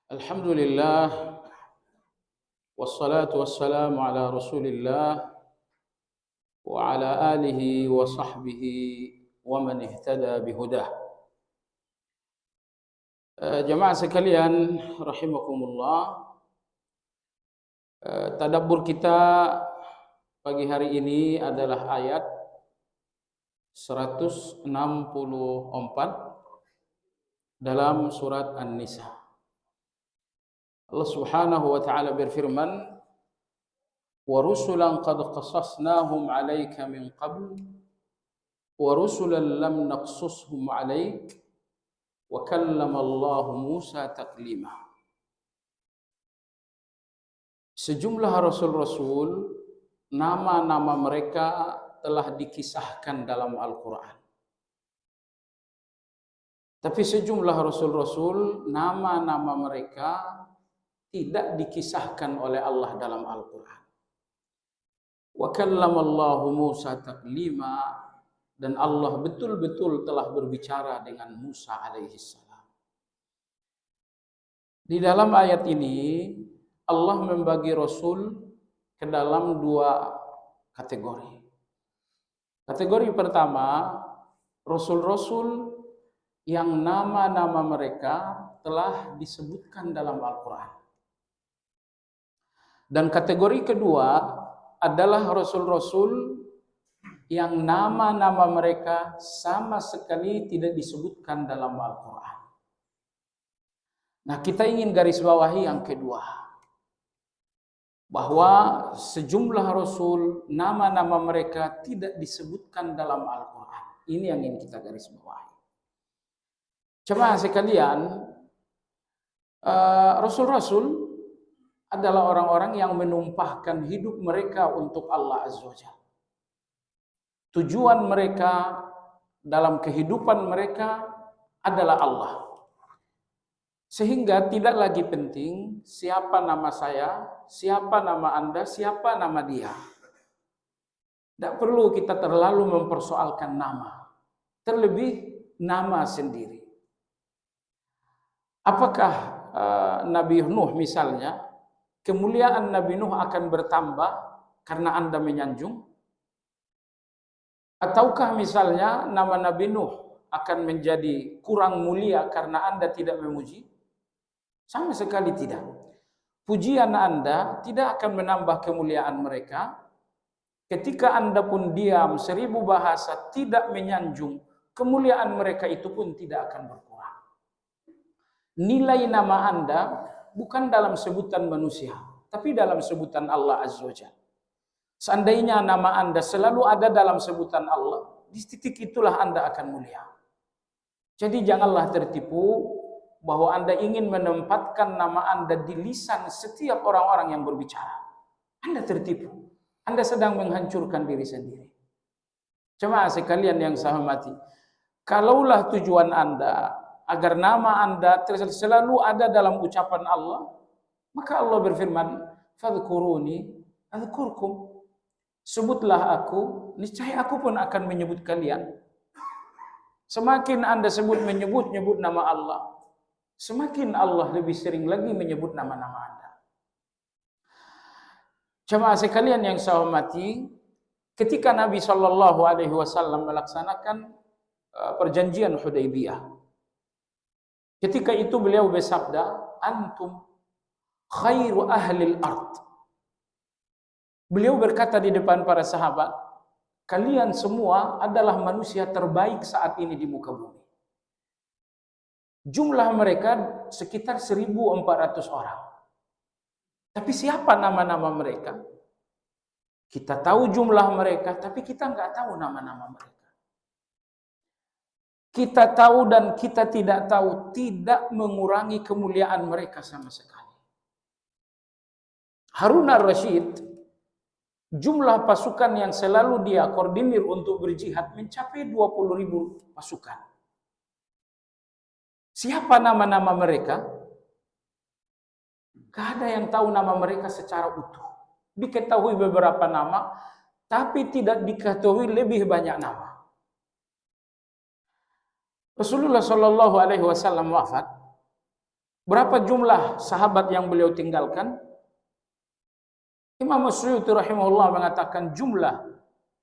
Alhamdulillah wassalatu wassalamu ala Rasulillah wa ala alihi wa sahbihi wa man ihtada bihudah. Jamaah sekalian rahimakumullah, tadabbur kita pagi hari ini adalah ayat 164 dalam surat An-Nisa. Allah Subhanahu wa taala berfirman, "Wa rusulan qad qasasnahum 'alaika min qabl wa rusulan lam naqsushum 'alaik wa kallama Allah Musa taklima." Sejumlah rasul-rasul, nama-nama mereka telah dikisahkan dalam Al-Quran. Tapi sejumlah rasul-rasul, nama-nama mereka tidak dikisahkan oleh Allah dalam Al-Quran. Wa kallama Allah Musa taklima, dan Allah betul-betul telah berbicara dengan Musa alaihissalam. Di dalam ayat ini Allah membagi rasul ke dalam dua kategori. Kategori pertama, rasul-rasul yang nama-nama mereka telah disebutkan dalam Al-Quran. Dan kategori kedua adalah rasul-rasul yang nama-nama mereka sama sekali tidak disebutkan dalam Al-Quran. Nah, kita ingin garis bawahi yang kedua, bahwa sejumlah rasul nama-nama mereka tidak disebutkan dalam Al-Quran. Ini yang ingin kita garis bawahi. Jemaah sekalian, rasul-rasul adalah orang-orang yang menumpahkan hidup mereka untuk Allah Azza wa Jalla. Tujuan mereka dalam kehidupan mereka adalah Allah. Sehingga tidak lagi penting siapa nama saya, siapa nama Anda, siapa nama dia. Tidak perlu kita terlalu mempersoalkan nama. Terlebih nama sendiri. Apakah Nabi Nuh misalnya, kemuliaan Nabi Nuh akan bertambah karena Anda menyanjung? Ataukah misalnya nama Nabi Nuh akan menjadi kurang mulia karena Anda tidak memuji? Sama sekali tidak. Pujian Anda tidak akan menambah kemuliaan mereka. Ketika Anda pun diam 1000 bahasa tidak menyanjung, kemuliaan mereka itu pun tidak akan berkurang. Nilai nama Anda bukan dalam sebutan manusia, tapi dalam sebutan Allah Azza wa Jalla. Seandainya nama Anda selalu ada dalam sebutan Allah, di titik itulah Anda akan mulia. Jadi janganlah tertipu bahwa Anda ingin menempatkan nama Anda di lisan setiap orang-orang yang berbicara. Anda tertipu. Anda sedang menghancurkan diri sendiri. Jemaah sekalian yang saya hormati, kalaulah tujuan Anda agar nama Anda selalu ada dalam ucapan Allah, maka Allah berfirman, "Fadhkuruni adzkurkum." Sebutlah aku, niscaya aku pun akan menyebut kalian. Semakin Anda menyebut nama Allah, semakin Allah lebih sering lagi menyebut nama-nama Anda. Jemaah sekalian yang saya hormati, ketika Nabi Shallallahu Alaihi Wasallam melaksanakan perjanjian Hudaybiyah, ketika itu beliau bersabda, "Antum khairu ahlil ard." Beliau berkata di depan para sahabat, kalian semua adalah manusia terbaik saat ini di muka bumi. Jumlah mereka sekitar 1400 orang. Tapi siapa nama-nama mereka? Kita tahu jumlah mereka, tapi kita nggak tahu nama-nama mereka. Kita tahu dan kita tidak tahu tidak mengurangi kemuliaan mereka sama sekali. Harun ar-Rasyid, jumlah pasukan yang selalu dia koordinir untuk berjihad mencapai 20.000 pasukan. Siapa nama-nama mereka? Gak ada yang tahu nama mereka secara utuh. Diketahui beberapa nama, tapi tidak diketahui lebih banyak nama. Rasulullah Shallallahu Alaihi Wasallam wafat. Berapa jumlah sahabat yang beliau tinggalkan? Imam Suyuti rahimahullah mengatakan jumlah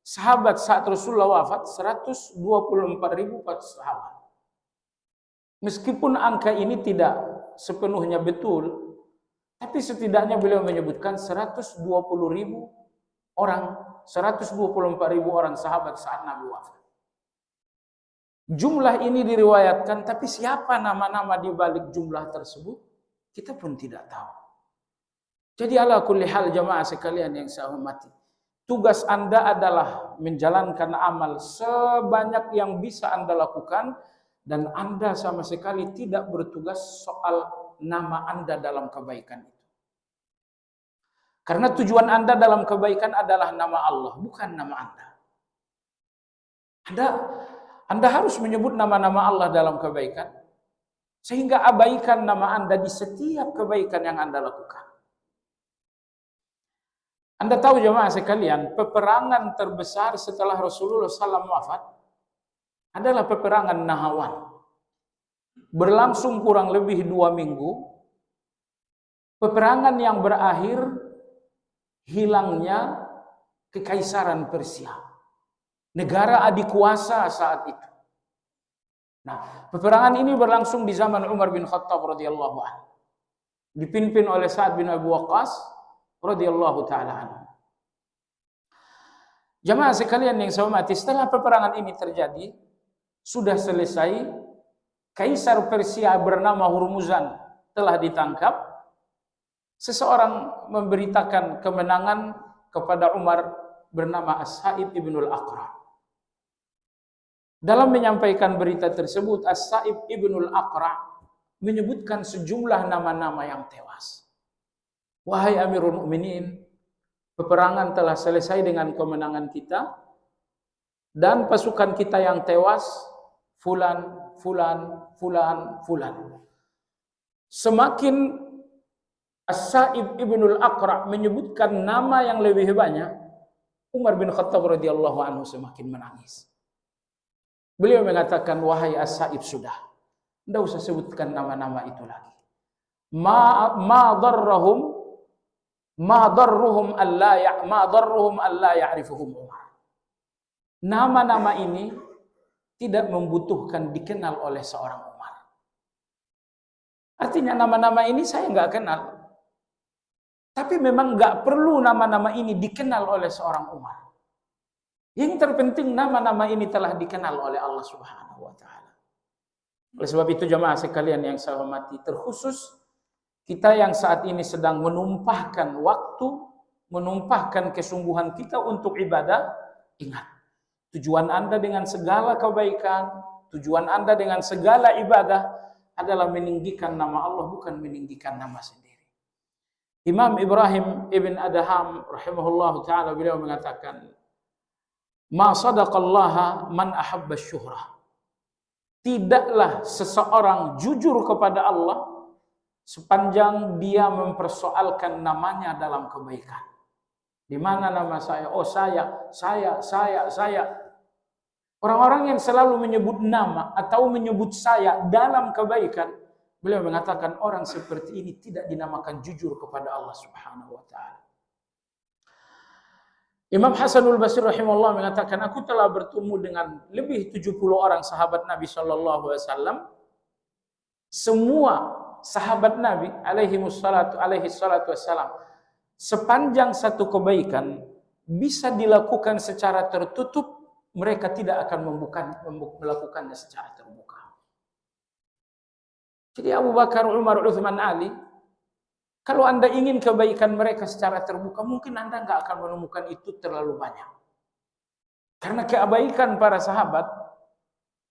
sahabat saat Rasulullah wafat 124.000 sahabat. Meskipun angka ini tidak sepenuhnya betul, tapi setidaknya beliau menyebutkan 124.000 orang sahabat saat Nabi wafat. Jumlah ini diriwayatkan, tapi siapa nama-nama di balik jumlah tersebut, kita pun tidak tahu. Jadi ala kulli hal jamaah sekalian yang saya hormati, tugas Anda adalah menjalankan amal sebanyak yang bisa Anda lakukan, dan Anda sama sekali tidak bertugas soal nama Anda dalam kebaikan itu. Karena tujuan Anda dalam kebaikan adalah nama Allah, bukan nama Anda. Anda harus menyebut nama-nama Allah dalam kebaikan, sehingga abaikan nama Anda di setiap kebaikan yang Anda lakukan. Anda tahu jemaah sekalian, peperangan terbesar setelah Rasulullah SAW wafat adalah peperangan Nahawan. Berlangsung kurang lebih 2 minggu. Peperangan yang berakhir hilangnya kekaisaran Persia, negara adikuasa saat itu. Nah, peperangan ini berlangsung di zaman Umar bin Khattab radhiyallahu anhu, dipimpin oleh Sa'ad bin Abi Waqqas radhiyallahu taala anhu. Jamaah sekalian yang saya hormati, setelah peperangan ini terjadi, sudah selesai, kaisar Persia bernama Hurmuzan telah ditangkap. Seseorang memberitakan kemenangan kepada Umar bernama As-Sa'ib ibnul Aqra'. Dalam menyampaikan berita tersebut, As-Sa'ib ibnul Aqra' menyebutkan sejumlah nama-nama yang tewas. Wahai Amirul Mukminin, peperangan telah selesai dengan kemenangan kita, dan pasukan kita yang tewas, fulan, fulan, fulan, fulan. Semakin As-Sa'ib ibnul Aqra' menyebutkan nama yang lebih banyak, Umar bin Khattab radhiyallahu anhu semakin menangis. Beliau mengatakan, wahai As-Sa'ib, sudah, tidak usah sebutkan nama-nama itu lagi. Ma darruhum alla ya'rifuhum Umar. Nama-nama ini tidak membutuhkan dikenal oleh seorang Umar. Artinya nama-nama ini saya nggak kenal. Tapi memang nggak perlu nama-nama ini dikenal oleh seorang Umar. Yang terpenting nama-nama ini telah dikenal oleh Allah Subhanahu wa taala. Oleh sebab itu jemaah sekalian yang saya hormati, terkhusus kita yang saat ini sedang menumpahkan waktu, menumpahkan kesungguhan kita untuk ibadah, ingat, tujuan Anda dengan segala kebaikan, tujuan Anda dengan segala ibadah adalah meninggikan nama Allah, bukan meninggikan nama sendiri. Imam Ibrahim ibn Adham rahimahullah ta'ala beliau mengatakan, ma sadaqallaha man ahabba syuhrah. Tidaklah seseorang jujur kepada Allah sepanjang dia mempersoalkan namanya dalam kebaikan. Di mana nama saya? Oh saya. Orang-orang yang selalu menyebut nama atau menyebut saya dalam kebaikan, beliau mengatakan orang seperti ini tidak dinamakan jujur kepada Allah Subhanahu wa taala. Imam Hasanul Basri rahimahullah mengatakan, aku telah bertemu dengan lebih 70 orang sahabat Nabi sallallahu alaihi wasallam. Semua sahabat Nabi alaihi salatu wassalam, sepanjang satu kebaikan bisa dilakukan secara tertutup, mereka tidak akan melakukannya secara terbuka. Jadi Abu Bakar, Umar, Uthman, Ali, kalau Anda ingin kebaikan mereka secara terbuka, mungkin Anda nggak akan menemukan itu terlalu banyak. Karena kebaikan para sahabat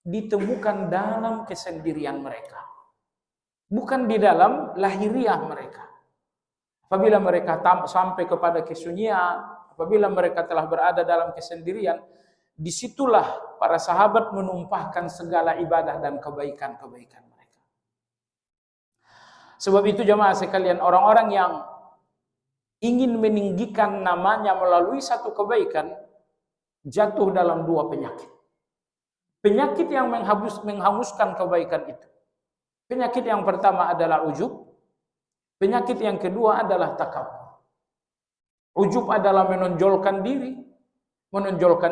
ditemukan dalam kesendirian mereka, bukan di dalam lahiriah mereka. Apabila mereka sampai kepada kesunyian, apabila mereka telah berada dalam kesendirian, disitulah para sahabat menumpahkan segala ibadah dan kebaikan-kebaikan mereka. Sebab itu jemaah sekalian, orang-orang yang ingin meninggikan namanya melalui satu kebaikan, jatuh dalam dua penyakit. Penyakit yang menghanguskan kebaikan itu. Penyakit yang pertama adalah ujub. Penyakit yang kedua adalah takabur. Ujub adalah menonjolkan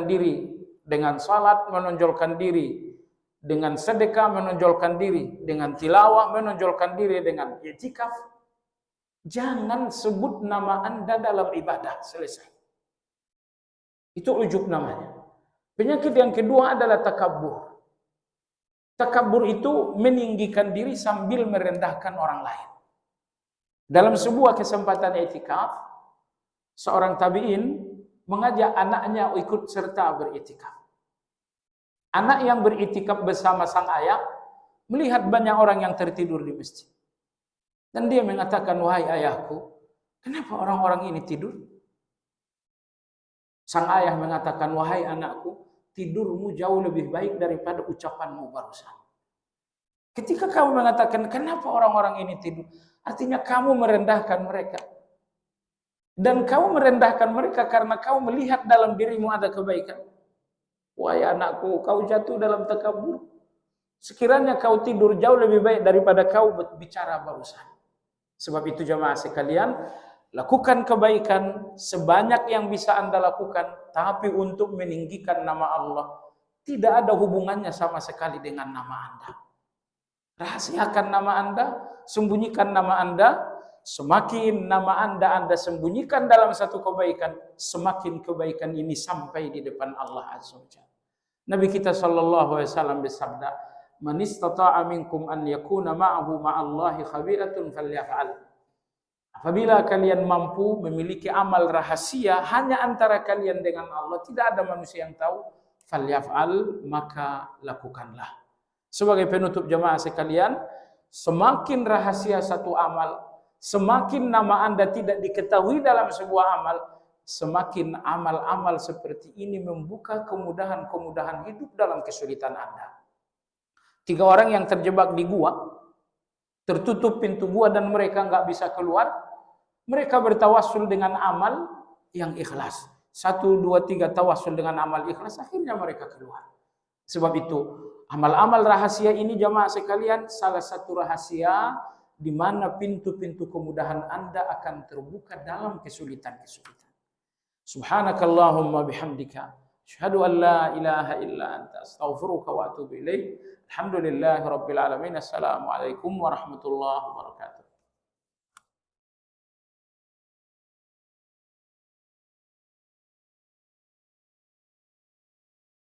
diri dengan salat, menonjolkan diri dengan sedekah, menonjolkan diri dengan tilawah, menonjolkan diri dengan i'tikaf. Jangan sebut nama Anda dalam ibadah, selesai. Itu ujub namanya. Penyakit yang kedua adalah takabur. Takabur itu meninggikan diri sambil merendahkan orang lain. Dalam sebuah kesempatan i'tikaf, seorang tabi'in mengajak anaknya ikut serta beriktikaf. Anak yang beriktikaf bersama sang ayah melihat banyak orang yang tertidur di masjid. Dan dia mengatakan, wahai ayahku, kenapa orang-orang ini tidur? Sang ayah mengatakan, wahai anakku, tidurmu jauh lebih baik daripada ucapanmu barusan. Ketika kamu mengatakan, kenapa orang-orang ini tidur? Artinya kamu merendahkan mereka. Dan kamu merendahkan mereka karena kamu melihat dalam dirimu ada kebaikan. Wahai anakku, kau jatuh dalam takabur. Sekiranya kau tidur jauh lebih baik daripada kau bicara barusan. Sebab itu jemaah sekalian, lakukan kebaikan sebanyak yang bisa Anda lakukan, tapi untuk meninggikan nama Allah. Tidak ada hubungannya sama sekali dengan nama Anda. Rahasiakan nama Anda, sembunyikan nama Anda. Semakin nama Anda sembunyikan dalam satu kebaikan, semakin kebaikan ini sampai di depan Allah Azza wa Jalla. Nabi kita sallallahu alaihi wasallam bersabda, "Man istata'a minkum an yakuna ma'ahu ma'allahi khabiratun falyaf'al." Apabila kalian mampu memiliki amal rahasia hanya antara kalian dengan Allah, tidak ada manusia yang tahu, falyaf'al, maka lakukanlah. Sebagai penutup jemaah sekalian, semakin rahasia satu amal, semakin nama Anda tidak diketahui dalam sebuah amal, semakin amal-amal seperti ini membuka kemudahan-kemudahan hidup dalam kesulitan Anda. 3 orang yang terjebak di gua, tertutup pintu gua dan mereka nggak bisa keluar, mereka bertawassul dengan amal yang ikhlas. 1, 2, 3 tawassul dengan amal ikhlas, akhirnya mereka keluar. Sebab itu, amal-amal rahasia ini jamaah sekalian, salah satu rahasia di mana pintu-pintu kemudahan Anda akan terbuka dalam kesulitan-kesulitan. Subhanakallahumma bihamdika, asyhadu an la ilaha illa anta, astaghfiruka wa atubu ilaik. Alhamdulillahirabbil alamin. Assalamualaikum warahmatullahi wabarakatuh.